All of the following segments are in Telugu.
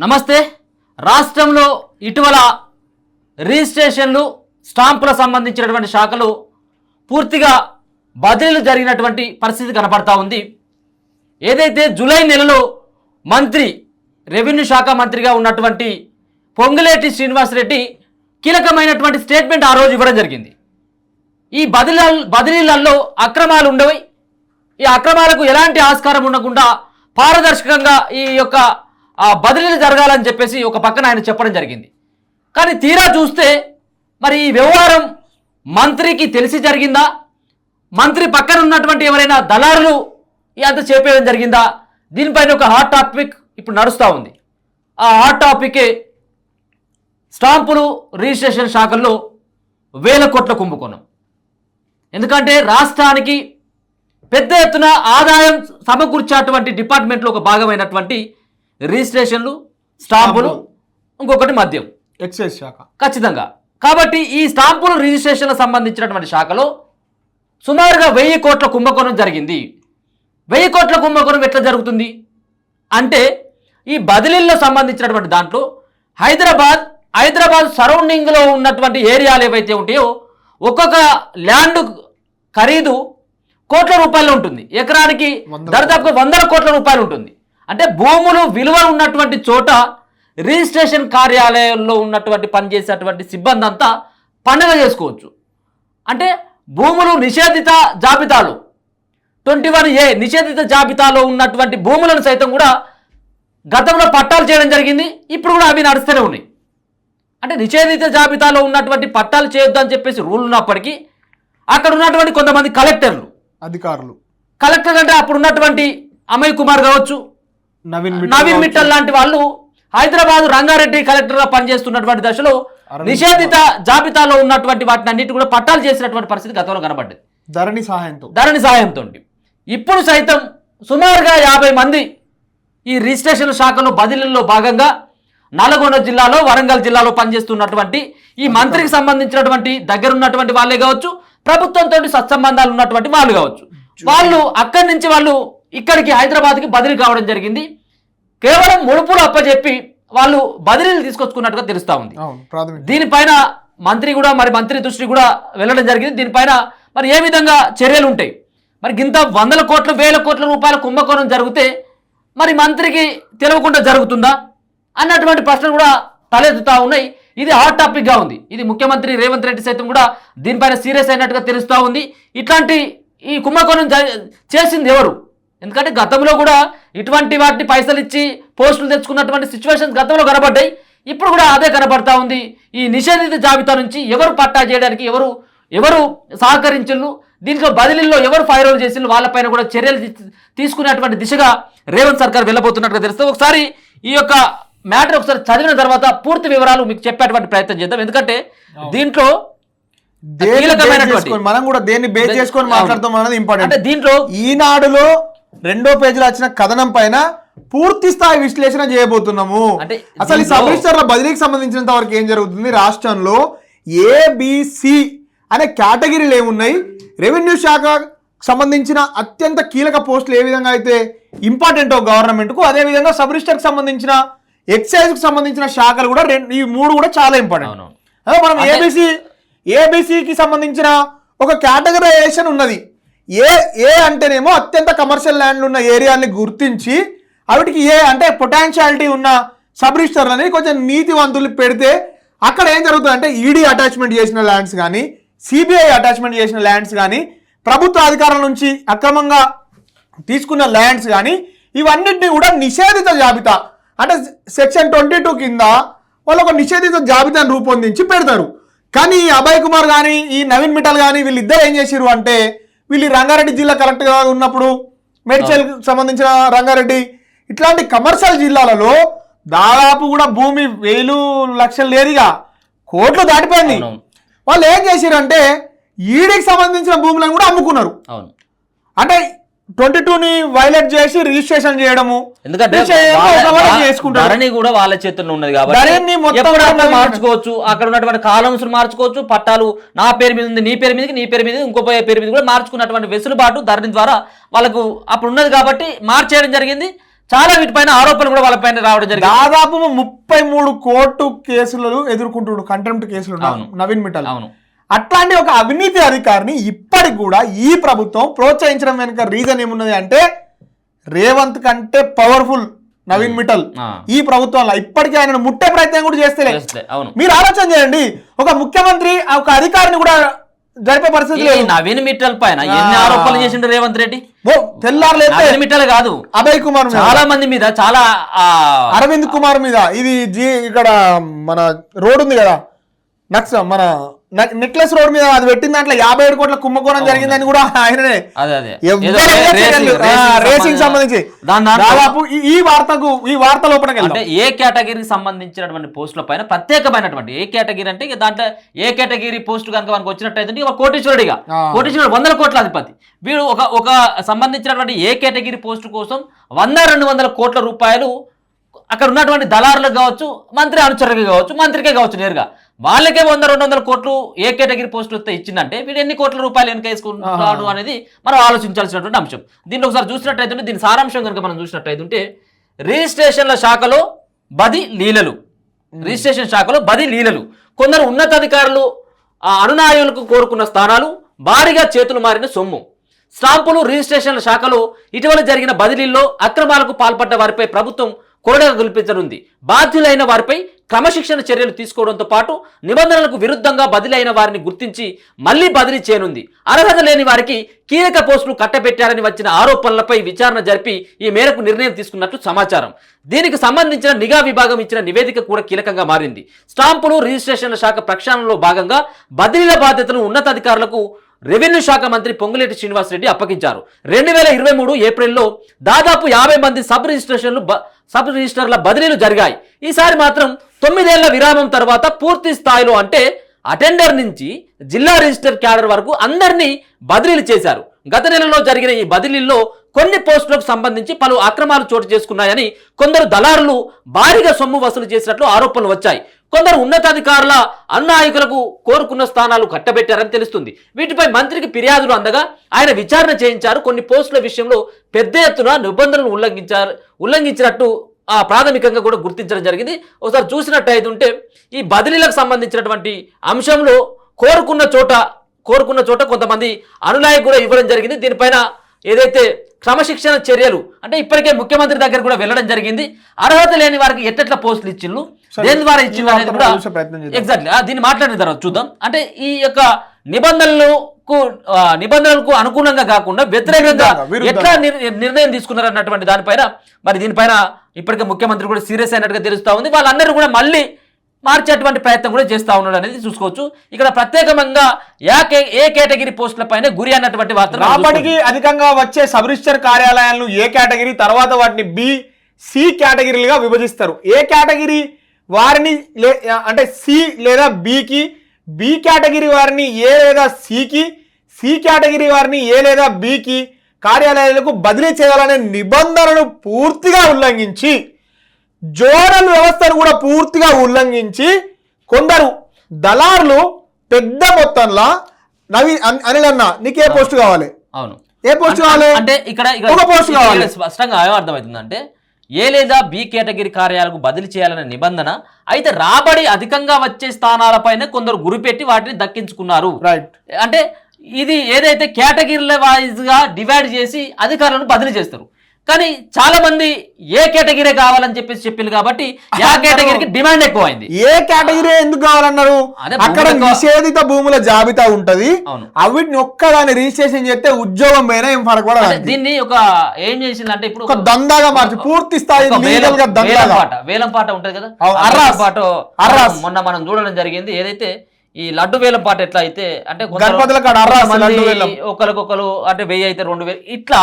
నమస్తే. రాష్ట్రంలో ఇటీవల రిజిస్ట్రేషన్లు స్టాంపులకు సంబంధించినటువంటి శాఖలు పూర్తిగా బదిలీలు జరిగినటువంటి పరిస్థితి కనపడతా ఉంది. ఏదైతే జూలై నెలలో మంత్రి రెవెన్యూ శాఖ మంత్రిగా ఉన్నటువంటి పొంగులేటి శ్రీనివాసరెడ్డి కీలకమైనటువంటి స్టేట్మెంట్ ఆ రోజు ఇవ్వడం జరిగింది. ఈ బదిలీలలో అక్రమాలు ఉండవు, ఈ అక్రమాలకు ఎలాంటి ఆస్కారం ఉండకుండా పారదర్శకంగా ఈ యొక్క బదిలీలు జరగాలని చెప్పేసి ఒక పక్కన ఆయన చెప్పడం జరిగింది. కానీ తీరా చూస్తే మరి ఈ వ్యవహారం మంత్రికి తెలిసి జరిగిందా, మంత్రి పక్కన ఉన్నటువంటి ఎవరైనా దళారులు అంత చేపేయడం జరిగిందా? దీనిపైన ఒక హాట్ టాపిక్ ఇప్పుడు నడుస్తూ ఉంది. ఆ హాట్ టాపికే స్టాంపులు రిజిస్ట్రేషన్ శాఖల్లో 1000 కోట్ల కుంభకోణం. ఎందుకంటే రాష్ట్రానికి పెద్ద ఎత్తున ఆదాయం సమకూర్చేటువంటి డిపార్ట్మెంట్లో ఒక భాగమైనటువంటి రిజిస్ట్రేషన్లు, స్టాంపులు, ఇంకొకటి మద్యం, ఎక్సైజ్ శాఖ ఖచ్చితంగా. కాబట్టి ఈ స్టాంపులు రిజిస్ట్రేషన్లకు సంబంధించినటువంటి శాఖలో సుమారుగా 1000 కోట్ల కుంభకోణం జరిగింది. 1000 కోట్ల కుంభకోణం ఎట్లా జరుగుతుంది అంటే ఈ బదిలీల్లో సంబంధించినటువంటి దాంట్లో హైదరాబాద్ సరౌండింగ్లో ఉన్నటువంటి ఏరియాలు ఏవైతే ఉంటాయో ఒక్కొక్క ల్యాండ్ ఖరీదు కోట్ల రూపాయలు ఉంటుంది. ఎకరానికి దాదాపుగా 100 కోట్ల రూపాయలు ఉంటుంది. అంటే భూములు విలువ ఉన్నటువంటి చోట రిజిస్ట్రేషన్ కార్యాలయంలో ఉన్నటువంటి పనిచేసేటువంటి సిబ్బంది అంతా పండుగ చేసుకోవచ్చు. అంటే భూములు నిషేధిత జాబితాలు 21A నిషేధిత జాబితాలో ఉన్నటువంటి భూములను సైతం కూడా గతంలో పట్టాలు చేయడం జరిగింది. ఇప్పుడు కూడా అవి నడుస్తూనే ఉన్నాయి. అంటే నిషేధిత జాబితాలో ఉన్నటువంటి పట్టాలు చేయొద్దు అని చెప్పేసి రూల్ ఉన్నప్పటికీ అక్కడ ఉన్నటువంటి కొంతమంది కలెక్టర్లు, అధికారులు, కలెక్టర్ అంటే అప్పుడు ఉన్నటువంటి అమయ్ కుమార్ కావచ్చు, నవీన్ మిట్టల్ లాంటి వాళ్ళు హైదరాబాద్ రంగారెడ్డి కలెక్టర్గా పనిచేస్తున్నటువంటి దశలో నిషేధిత జాబితాలో ఉన్నటువంటి వాటిని అన్నిటి కూడా పట్టాలు చేసినటువంటి పరిస్థితి గతంలో కనబడ్డది ధరణి సాయంతో. ఇప్పుడు సైతం సుమారుగా 50 మంది ఈ రిజిస్ట్రేషన్ శాఖలో బదిలీల్లో భాగంగా నల్గొండ జిల్లాలో, వరంగల్ జిల్లాలో పనిచేస్తున్నటువంటి ఈ మంత్రికి సంబంధించినటువంటి దగ్గరున్నటువంటి వాళ్ళే కావచ్చు, ప్రభుత్వంతో సత్సంబంధాలు ఉన్నటువంటి వాళ్ళు కావచ్చు, వాళ్ళు అక్కడి నుంచి వాళ్ళు ఇక్కడికి హైదరాబాద్కి బదిలీ కావడం జరిగింది. కేవలం ముడుపులు అప్పచెప్పి వాళ్ళు బదిలీలు తీసుకొచ్చుకున్నట్టుగా తెలుస్తూ ఉంది. దీనిపైన మంత్రి దృష్టి కూడా వెళ్ళడం జరిగింది. దీనిపైన మరి ఏ విధంగా చర్యలు ఉంటాయి, మరి ఇంత 100 కోట్లు 1000 కోట్ల రూపాయల కుంభకోణం జరిగితే మరి మంత్రికి తెలియకుండా జరుగుతుందా అన్నటువంటి ప్రశ్నలు కూడా తలెత్తుతా ఉన్నాయి. ఇది హాట్ టాపిక్గా ఉంది. ఇది ముఖ్యమంత్రి రేవంత్ రెడ్డి సైతం కూడా దీనిపైన సీరియస్ అయినట్టుగా తెలుస్తూ ఉంది. ఇట్లాంటి ఈ కుంభకోణం చేసింది ఎవరు? ఎందుకంటే గతంలో కూడా ఇటువంటి వాటిని పైసలు ఇచ్చి పోస్టులు తెచ్చుకున్నటువంటి సిచ్యువేషన్స్ గతంలో కనబడ్డాయి. ఇప్పుడు కూడా అదే కనబడతా ఉంది. ఈ నిషేధిత జాబితా నుంచి ఎవరు పట్టా చేయడానికి ఎవరు సహకరించిండ్రు, దీంట్లో బదిలీల్లో ఎవరు ఫైరోల్ చేసిండ్రు, వాళ్ళపైన కూడా చర్యలు తీసుకునేటువంటి దిశగా రేవంత్ సర్కార్ వెళ్ళబోతున్నట్టుగా తెలుస్తుంది. ఒకసారి ఈ యొక్క మ్యాటర్ ఒకసారి చదివిన తర్వాత పూర్తి వివరాలు మీకు చెప్పేటువంటి ప్రయత్నం చేద్దాం. ఎందుకంటే దీంట్లో మనం కూడా దేన్ని బేస్ చేసుకొని మాట్లాడతాం అన్నది ఇంపార్టెంట్. అంటే దీంట్లో ఈనాడులో 2వ పేజీలో వచ్చిన కథనం పైన పూర్తి స్థాయి విశ్లేషణ చేయబోతున్నాము. అసలు ఈ సబ్ రిజిస్టర్ల బదిలీకి సంబంధించినంత వరకు ఏం జరుగుతుంది, రాష్ట్రంలో ABC అనే కేటగిరీలు ఏమున్నాయి, రెవెన్యూ శాఖ సంబంధించిన అత్యంత కీలక పోస్టులు ఏ విధంగా అయితే ఇంపార్టెంటో గవర్నమెంట్కు, అదేవిధంగా సబ్ రిజిస్టర్కి సంబంధించిన ఎక్సైజ్కి సంబంధించిన శాఖలు కూడా ఈ 3 కూడా చాలా ఇంపార్టెంట్. అదే మనం ఏబిసికి సంబంధించిన ఒక కేటగరైజేషన్ ఉన్నది. ఏ అంటేనేమో అత్యంత కమర్షియల్ ల్యాండ్లు ఉన్న ఏరియాని గుర్తించి వాటికి అంటే పొటాన్షియాలిటీ ఉన్న సబ్ రిజిస్టర్లని కొంచెం నీతివంతులు పెడితే అక్కడ ఏం జరుగుతుంది అంటే ఈడీ అటాచ్మెంట్ చేసిన ల్యాండ్స్ కానీ, సిబిఐ అటాచ్మెంట్ చేసిన ల్యాండ్స్ కానీ, ప్రభుత్వ అధికారుల నుంచి అక్రమంగా తీసుకున్న ల్యాండ్స్ కానీ ఇవన్నిటిని కూడా నిషేధిత జాబితా అంటే సెక్షన్ 22 కింద వాళ్ళు ఒక నిషేధిత జాబితాను రూపొందించి పెడతారు. కానీ ఈ అభయ్ కుమార్ కానీ ఈ నవీన్ మిట్టల్ కానీ వీళ్ళిద్దరు ఏం చేశారు అంటే, వీళ్ళు రంగారెడ్డి జిల్లా కలెక్టర్గా ఉన్నప్పుడు మేడ్చల్ సంబంధించిన రంగారెడ్డి ఇట్లాంటి కమర్షియల్ జిల్లాలలో దాదాపు కూడా భూమి 1000 లక్షలు లేదుగా, కోట్లు దాటిపోయింది. వాళ్ళు ఏం చేశారు అంటే ఈడీకి సంబంధించిన భూములను కూడా అమ్ముకున్నారు. అంటే 22ని వైలేట్ చేసి రిజిస్ట్రేషన్ చేయడము, ఎందుకంటే కూడా వాళ్ళ చేతుల్లో ఉన్నది కాబట్టి మార్చుకోవచ్చు. అక్కడ ఉన్నటువంటి కాలమ్స్ మార్చుకోవచ్చు, పట్టాలు నా పేరు మీద ఉంది, నీ పేరు మీద ఇంకో పేరు మీద కూడా మార్చుకున్నటువంటి వెసులుబాటు ధరణి ద్వారా వాళ్ళకు అప్పుడు ఉన్నది కాబట్టి మార్చేయడం జరిగింది. చాలా వీటిపైన ఆరోపణలు కూడా వాళ్ళపైన రావడం జరిగింది. దాదాపు 33 కోర్టు కేసులు ఎదుర్కొంటున్నాడు, కంటెంప్ట్ కేసులు నవీన్ మిట్టల్. అవును. అట్లాంటి ఒక అవినీతి అధికారిని ఇప్పటికి కూడా ఈ ప్రభుత్వం ప్రోత్సహించడం వెనుక రీజన్ ఏమున్నది అంటే రేవంత్ కంటే పవర్ఫుల్ నవీన్ మిట్టల్ ఈ ప్రభుత్వంలో ఇప్పటికీ ఆయన ముట్టే ప్రయత్నం కూడా చేస్తలే. మీరు ఆలోచన చేయండి, ఒక ముఖ్యమంత్రి ఒక అధికారిని కూడా జరిపే పరిస్థితి లేదు. నవీన్ మిట్టల్ పైన ఎన్ని ఆరోపణలు చేసిండు రేవంత్ రెడ్డి. తెల్లారు మిట్టల్ కాదు, అభయ్ కుమార్ చాలా మంది మీద, చాలా అరవింద్ కుమార్ మీద, ఇది ఇక్కడ మన రోడ్ ఉంది కదా మన నెక్లెస్ రోడ్ మీద అది పెట్టిన దాంట్లో 57 కోట్ల కుంభకోణం జరిగిందని కూడా ఆయననే రేసింగ్ సంబంధించి దాదాపు ఈ వార్త లోపల అంటే ఏ కేటగిరీకి సంబంధించినటువంటి పోస్టుల పైన ప్రత్యేకమైనటువంటి ఏ కేటగిరీ అంటే దాంట్లో ఏ కేటగిరీ పోస్ట్ కనుక మనకు వచ్చినట్టయితే ఒక కోటీశ్వరుడిగా, కోటీశ్వరుడు 100 కోట్ల అధిపతి వీడు ఒక సంబంధించినటువంటి ఏ కేటగిరీ పోస్టు కోసం 100-200 కోట్ల రూపాయలు అక్కడ ఉన్నటువంటి దళారులకు కావచ్చు, మంత్రి అనుచరులకు కావచ్చు, మంత్రికే కావచ్చు, నేరుగా వాళ్ళకే 100-200 కోట్లు ఏ కేటగిరీ పోస్టులు వస్తే ఇచ్చిందంటే వీడు ఎన్ని కోట్ల రూపాయలు వెనక వేసుకుంటాడు అనేది మనం ఆలోచించాల్సినటువంటి అంశం. దీన్ని ఒకసారి చూసినట్టయితే దీని సారాంశం కనుక మనం చూసినట్టయితే రిజిస్ట్రేషన్ల శాఖలో బది లీలలు, రిజిస్ట్రేషన్ శాఖలో బది లీలలు, కొందరు ఉన్నతాధికారులు అనునాయులకు కోరుకున్న స్థానాలు, భారీగా చేతులు మారిన సొమ్ము, స్టాంపులు రిజిస్ట్రేషన్ల శాఖలో ఇటీవల జరిగిన బదిలీల్లో అక్రమాలకు పాల్పడ్డ వారిపై ప్రభుత్వం కొరడగా కల్పించనుంది. బాధ్యులైన వారిపై క్రమశిక్షణ చర్యలు తీసుకోవడంతో పాటు నిబంధనలకు విరుద్ధంగా బదిలీ అయిన వారిని గుర్తించి మళ్లీ బదిలీ చేయనుంది. అర్హత లేని వారికి కీలక పోస్టులు కట్టబెట్టారని వచ్చిన ఆరోపణలపై విచారణ జరిపి ఈ మేరకు నిర్ణయం తీసుకున్నట్లు సమాచారం. దీనికి సంబంధించిన నిఘా విభాగం ఇచ్చిన నివేదిక కూడా కీలకంగా మారింది. స్టాంపులు రిజిస్ట్రేషన్ల శాఖ ప్రక్షాళనలో భాగంగా బదిలీల బాధ్యతను ఉన్నతాధికారులకు రెవెన్యూ శాఖ మంత్రి పొంగులేటి శ్రీనివాసరెడ్డి అప్పగించారు. 2023 ఏప్రిల్లో దాదాపు 50 మంది సబ్ రిజిస్టర్ల బదిలీలు జరిగాయి. ఈసారి మాత్రం 9 ఏళ్ల విరామం తర్వాత పూర్తి స్థాయిలో అంటే అటెండర్ నుంచి జిల్లా రిజిస్టర్ క్యాడర్ వరకు అందరినీ బదిలీలు చేశారు. గత నెలలో జరిగిన ఈ బదిలీల్లో కొన్ని పోస్టులకు సంబంధించి పలు అక్రమాలు చోటు చేసుకున్నాయని కొందరు దళారులు భారీగా సొమ్ము వసూలు చేసినట్లు ఆరోపణలు వచ్చాయి. కొందరు ఉన్నతాధికారుల అన్నాయకులకు కోరుకున్న స్థానాలు కట్టబెట్టారని తెలుస్తుంది. వీటిపై మంత్రికి ఫిర్యాదులు అందగా ఆయన విచారణ చేయించారు. కొన్ని పోస్టుల విషయంలో పెద్ద ఎత్తున నిబంధనలు ఉల్లంఘించినట్టు ప్రాథమికంగా కూడా గుర్తించడం జరిగింది. ఒకసారి చూసినట్టయితే ఉంటే ఈ బదిలీలకు సంబంధించినటువంటి అంశంలో కోరుకున్న చోట కొంతమంది అనునాయకు కూడా ఇవ్వడం జరిగింది. దీనిపైన ఏదైతే క్రమశిక్షణ చర్యలు అంటే ఇప్పటికే ముఖ్యమంత్రి దగ్గర కూడా వెళ్ళడం జరిగింది. అర్హత లేని వారికి ఎట్లా పోస్టులు ఇచ్చిండ్రు, దేని ద్వారా ఇచ్చిండ్రు అనేది కూడా ఎగ్జాక్ట్లీ దీన్ని మాట్లాడిన తర్వాత చూద్దాం. అంటే ఈ యొక్క నిబంధనలకు అనుగుణంగా కాకుండా వ్యతిరేకంగా ఎట్లా నిర్ణయం తీసుకున్నారు అన్నటువంటి దానిపైన మరి దీనిపైన ఇప్పటికే ముఖ్యమంత్రి కూడా సీరియస్ అయినట్టుగా తెలుస్తా ఉంది. వాళ్ళందరూ కూడా మళ్ళీ మార్చేటువంటి ప్రయత్నం కూడా చేస్తా ఉన్నాడు అనేది చూసుకోవచ్చు. ఇక్కడ ప్రత్యేకంగా ఏ కేటగిరీ పోస్టుల పైన గురి అన్నటువంటి వార్తలు రాబడికి అధికంగా వచ్చే సబ్ రిజిస్టర్ కార్యాలయాలను ఏ కేటగిరీ, తర్వాత వాటిని బి, సి కేటగిరీలుగా విభజిస్తారు. ఏ కేటగిరీ వారిని అంటే సి లేదా బికి, బి కేటగిరీ వారిని ఏ లేదా సికి, సి కేటగిరీ వారిని ఏ లేదా బికి కార్యాలయాలకు బదిలీ చేయాలనే నిబంధనను పూర్తిగా ఉల్లంఘించి, జోనల్ వ్యవస్థను కూడా పూర్తిగా ఉల్లంఘించి కొందరు దళారులు పెద్ద మొత్తంలో అనిల్ అన్న నీకు ఏ పోస్ట్ కావాలి, అవును ఏ పోస్ట్ కావాలి అంటే ఇక్కడ ఒక పోస్ట్ కావాలి. స్పష్టంగా అర్థమవుతుందంటే ఏ లేదా బి కేటగిరీ కార్యాలకు బదిలీ చేయాలనే నిబంధన అయితే రాబడి అధికంగా వచ్చే స్థానాలపైన కొందరు గురిపెట్టి వాటిని దక్కించుకున్నారు. రైట్, అంటే ఇది ఏదైతే కేటగిరీల వైజ్ గా డివైడ్ చేసి అధికారులను బదిలీ చేస్తారు. కానీ చాలా మంది ఏ కేటగిరీ కావాలని చెప్పింది కాబట్టి ఆ కేటగిరీకి డిమాండ్ ఎక్కువ అయింది. ఏ కేటగిరీ ఎందుకు కావాలన్నారు? అక్కడ నిషేధిత భూముల జాబితా ఉంటది, అవిటిని ఒక్కదాన్ని రిజిస్ట్రేషన్ చేస్తే ఉద్యోగం పైన ఏం ఫరక్ పడదు. దీన్ని ఒక ఏం చేసిందంటే ఇప్పుడు ఒక దందాగా మార్చి పూర్తి స్థాయి వేలం పాట ఉంటది కదా, అర్రాస్ పాట మొన్న మనం చూడడం జరిగింది. ఏదైతే ఈ లడ్డు వేలం పాట ఎట్లా అయితే అంటే ఒకరికొకరు అంటే 1000 అయితే 2000 ఇట్లా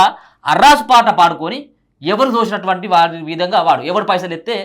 అర్రాస్ పాట పాడుకొని ఎవరు దోసినటువంటి వారి విధంగా వాడు ఎవరు పైసలు ఎత్తే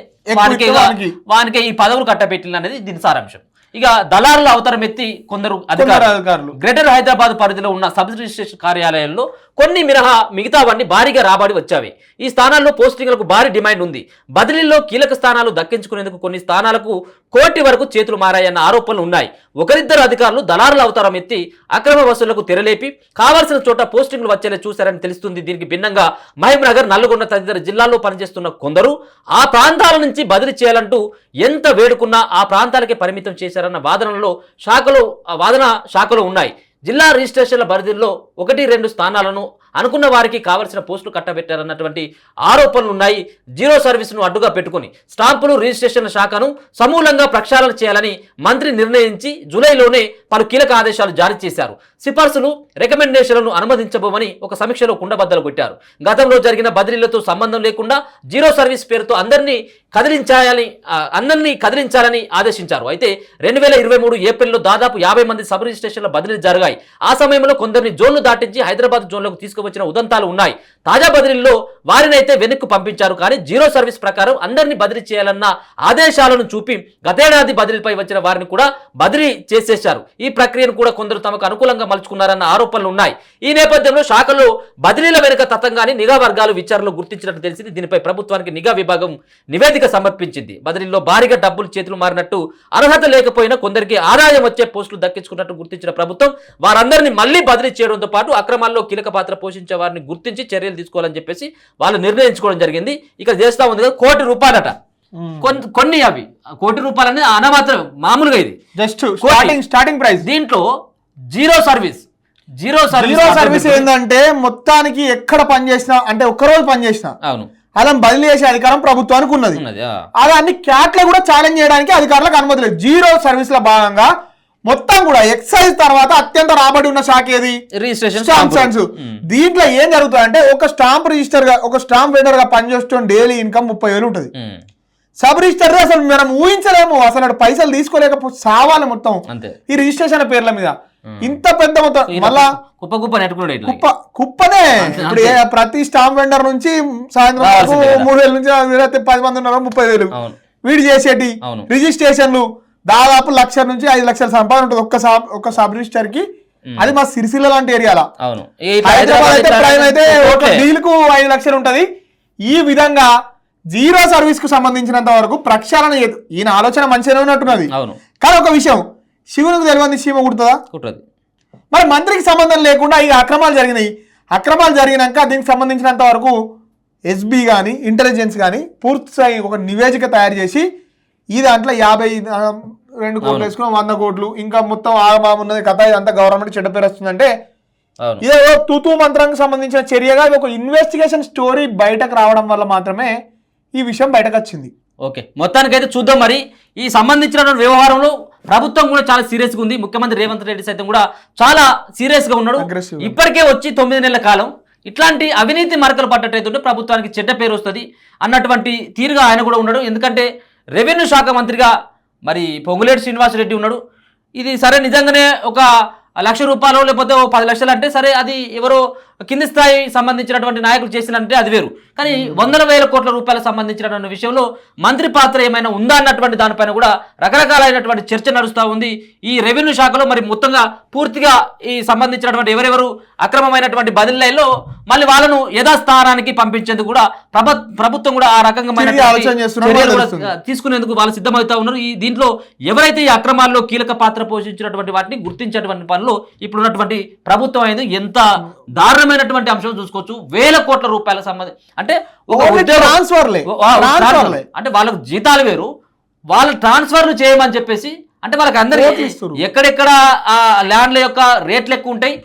వానికే ఈ పదవులు కట్టబెట్టిన అనేది దీని సారాంశం. ఇక దళారుల అవతారం ఎత్తి కొందరు అధికారులు గ్రేటర్ హైదరాబాద్ పరిధిలో ఉన్న సబ్ రిజిస్ట్రేషన్ కార్యాలయాల్లో కొన్ని మినహా మిగతావన్నీ భారీగా రాబడి వచ్చాయి. ఈ స్థానాల్లో పోస్టింగ్లకు భారీ డిమాండ్ ఉంది. బదిలీలో కీలక స్థానాలు దక్కించుకునేందుకు కొన్ని స్థానాలకు కోటి వరకు చేతులు మారాయన్న ఆరోపణలు ఉన్నాయి. ఒకరిద్దరు అధికారులు దళారుల అవతారం ఎత్తి అక్రమ వసూళ్లకు తెరలేపి కావాల్సిన చోట పోస్టింగ్లు వచ్చేలా చూశారని తెలుస్తుంది. దీనికి భిన్నంగా మహబూబ్నగర్, నల్గొండ తదితర జిల్లాల్లో పనిచేస్తున్న కొందరు ఆ ప్రాంతాల నుంచి బదిలీ చేయాలంటూ ఎంత వేడుకున్నా ఆ ప్రాంతాలకే పరిమితం చేశారన్న వాదన శాఖలో ఉన్నాయి. జిల్లా రిజిస్ట్రేషన్ల పరిధిలో 1-2 స్థానాలను అనుకున్న వారికి కావలసిన పోస్టులు కట్టబెట్టారన్నటువంటి ఆరోపణలు ఉన్నాయి. జీరో సర్వీస్ను అడ్డుగా పెట్టుకుని స్టాంపులు రిజిస్ట్రేషన్ల శాఖను సమూలంగా ప్రక్షాళన చేయాలని మంత్రి నిర్ణయించి జూలైలోనే పలు కీలక ఆదేశాలు జారీ చేశారు. సిఫార్సులు, రికమెండేషన్లను అనుమతించబోమని ఒక సమీక్షలో కుండబద్దలు కొట్టారు. గతంలో జరిగిన బదిలీలతో సంబంధం లేకుండా జీరో సర్వీస్ పేరుతో అందరినీ కదిలించాలని ఆదేశించారు. అయితే 2023 ఏప్రిల్లో దాదాపు 50 మంది సబ్ రిజిస్ట్రేషన్ల బదిలీలు జరిగాయి. ఆ సమయంలో కొందరిని జోన్లు దాటించి హైదరాబాద్ జోన్లకు తీసుకువచ్చిన ఉదంతాలు ఉన్నాయి. తాజా బదిలీల్లో వారినైతే వెనక్కు పంపించారు. కానీ జీరో సర్వీస్ ప్రకారం అందరినీ బదిలీ చేయాలన్న ఆదేశాలను చూపి గతేడాది బదిలీపై వచ్చిన వారిని కూడా బదిలీ చేసేశారు. ఈ ప్రక్రియను కూడా కొందరు తమకు అనుకూలంగా మలుచుకున్నారన్న ఆరోపణలు ఉన్నాయి. ఈ నేపథ్యంలో శాఖలో బదిలీల వెనుక తతంగాన్ని నిఘా వర్గాలు విచారణలో గుర్తించినట్టు తెలిసింది. దీనిపై ప్రభుత్వానికి నిఘా విభాగం నివేదిక సమర్పించింది. బదిలీలో భారీగా డబ్బులు చేతులు మారినట్టు, అర్హత లేకపోయినా కొందరికి ఆదాయం వచ్చే పోస్టులు దక్కించుకున్నట్టు గుర్తించిన ప్రభుత్వం వారందరినీ మళ్లీ బదిలీ చేయడంతో పాటు అక్రమాల్లో కీలక పాత్ర పోషించే వారిని గుర్తించి చర్యలు తీసుకోవాలని చెప్పేసి వాళ్ళు నిర్ణయించుకోవడం జరిగింది. ఇక్కడ చేస్తా ఉంది కదా ₹1 కొన్ని అవి ₹1 అనేది అనమాత్రం మామూలుగా ఇది జస్ట్ స్టార్టింగ్ ప్రైస్. దీంట్లో జీరో సర్వీస్ ఏంటంటే మొత్తానికి ఎక్కడ పనిచేసినా అంటే ఒక్కరోజు పనిచేసినా అవును అలా బదిలీ చేసే అధికారం ప్రభుత్వానికి ఉన్నది. అలా అన్ని క్యాట్లు కూడా ఛాలెంజ్ చేయడానికి అధికారులకు అనుమతి లేదు. జీరో సర్వీస్ లో భాగంగా మొత్తం కూడా ఎక్సైజ్ తర్వాత అత్యంత రాబడి ఉన్న శాఖ ఏది? రిజిస్ట్రేషన్. దీంట్లో ఏం జరుగుతుందంటే ఒక స్టాంప్ రిజిస్టర్ గా ఒక స్టాంప్ వెండర్ గా పనిచేస్తున్న డైలీ ఇన్కమ్ 30,000 ఉంటుంది. సబ్ రిజిస్టర్ అసలు మనం ఊహించలేము. అసలు పైసలు తీసుకోలేకపోతే సావాలి మొత్తం ఈ రిజిస్ట్రేషన్ పేర్ల మీద. ఇంత పెద్ద మొత్తం మళ్ళా కుప్పనే. ఇప్పుడు ప్రతి స్టాంప్ వెండర్ నుంచి సాయంత్రం 3,000 నుంచి 10 మంది ఉన్నారు, 30,000 వీడు చేసేటి రిజిస్ట్రేషన్లు దాదాపు 1,00,000 నుంచి 5,00,000 సంపాదన ఉంటుంది ఒక్క సబ్ రిజిస్టర్ కి. అది మా సిరిసిల్ల లాంటి ఏరియాలో. హైదరాబాద్ అయితే ప్రైమ్ అయితే ఒక డీల్ కు 5,00,000 ఉంటది. ఈ విధంగా జీరో సర్వీస్ కు సంబంధించినంత వరకు ప్రక్షాళన ఈయన ఆలోచన మంచిగానే ఉన్నట్టున్నది. కానీ ఒక విషయం, శివునికి తెలియని చీమ కుడుతుందా? మరి మంత్రికి సంబంధం లేకుండా ఈ అక్రమాలు జరిగినాయి. అక్రమాలు జరిగినాక దీనికి సంబంధించినంత వరకు ఎస్బీ కానీ ఇంటెలిజెన్స్ కానీ పూర్తి స్థాయి ఒక నివేదిక తయారు చేసి ఈ దాంట్లో 52 కోట్లు వేసుకున్నాం, 100 కోట్లు ఇంకా మొత్తం ఆగమాగున్నది కథ, ఇదంతా గవర్నమెంట్ చెడ్డ పేరు వస్తుందంటే ఇదేదో తూతూ మంత్రానికి సంబంధించిన చర్యగా ఒక ఇన్వెస్టిగేషన్ స్టోరీ బయటకు రావడం వల్ల మాత్రమే ఈ విషయం బయటకు వచ్చింది. ఓకే, మొత్తానికైతే చూద్దాం. మరి ఈ సంబంధించిన వ్యవహారంలో ప్రభుత్వం కూడా చాలా సీరియస్ గా ఉంది. ముఖ్యమంత్రి రేవంత్ రెడ్డి సైతం కూడా చాలా సీరియస్ గా ఉన్నాడు. ఇప్పటికే వచ్చి 9 నెలల కాలం ఇట్లాంటి అవినీతి మరకలు పడ్డట్టయితుంటే ప్రభుత్వానికి చెడ్డ పేరు వస్తుంది అన్నటువంటి తీరుగా ఆయన కూడా ఉన్నాడు. ఎందుకంటే రెవెన్యూ శాఖ మంత్రిగా మరి పొంగులేటి శ్రీనివాసరెడ్డి ఉన్నాడు. ఇది సరే నిజంగానే ఒక ₹1,00,000 లేకపోతే 10 లక్షలు అంటే సరే అది ఎవరో కింది స్థాయి సంబంధించినటువంటి నాయకులు చేసినంటే అది వేరు. కానీ 100,000 కోట్ల రూపాయలకు సంబంధించినటువంటి విషయంలో మంత్రి పాత్ర ఏమైనా ఉందా అన్నటువంటి దానిపైన కూడా రకరకాలైనటువంటి చర్చ నడుస్తూ ఉంది ఈ రెవెన్యూ శాఖలో. మరి మొత్తంగా పూర్తిగా ఈ సంబంధించినటువంటి ఎవరెవరు అక్రమమైనటువంటి బదిలీల్లో మళ్ళీ వాళ్ళను యథాస్థానానికి పంపించేందుకు కూడా ప్రభుత్వం కూడా ఆ రకంగా తీసుకునేందుకు వాళ్ళు సిద్ధమవుతా ఉన్నారు. ఈ దీంట్లో ఎవరైతే ఈ అక్రమాల్లో కీలక పాత్ర పోషించినటువంటి వాటిని గుర్తించేటువంటి పనులు ఇప్పుడున్నటువంటి ప్రభుత్వం అనేది ఎంత దారుణమైనటువంటి అంశం చూసుకోవచ్చు. ₹1,000 కోట్ల సంబంధించి అంటే ఒక అంటే వాళ్ళకు జీతాలు వేరు, వాళ్ళ ట్రాన్స్ఫర్లు చేయమని చెప్పేసి అంటే వాళ్ళకి అందరికీ ఎక్కడెక్కడ ఆ ల్యాండ్ల యొక్క రేట్లు ఎక్కువ ఉంటాయి,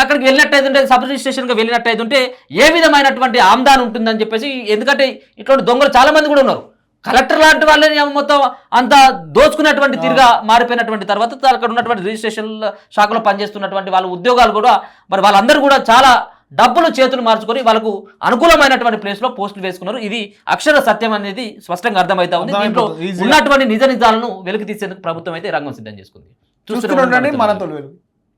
అక్కడికి వెళ్ళినట్టయితే సబ్ రిజిస్ట్రేషన్గా వెళ్ళినట్టయితే ఏ విధమైనటువంటి ఆమ్దాన్ ఉంటుందని చెప్పేసి. ఎందుకంటే ఇటువంటి దొంగలు చాలా మంది కూడా ఉన్నారు. కలెక్టర్ లాంటి వాళ్ళని మొత్తం అంత దోచుకున్నటువంటి తీరుగా మారిపోయినటువంటి తర్వాత అక్కడ ఉన్నటువంటి రిజిస్ట్రేషన్ శాఖలో పనిచేస్తున్నటువంటి వాళ్ళ ఉద్యోగాలు కూడా మరి వాళ్ళందరూ కూడా చాలా డబ్బులు చేతులు మార్చుకొని వాళ్ళకు అనుకూలమైనటువంటి ప్లేస్లో పోస్టులు వేసుకున్నారు. ఇది అక్షర సత్యం అనేది స్పష్టంగా అర్థమవుతా ఉంది. దీంట్లో ఉన్నటువంటి నిజాలను వెలికి తీసేందుకు ప్రభుత్వం అయితే రంగం సిద్ధం చేసుకుంది. చూస్తూనే ఉండండి మనతో.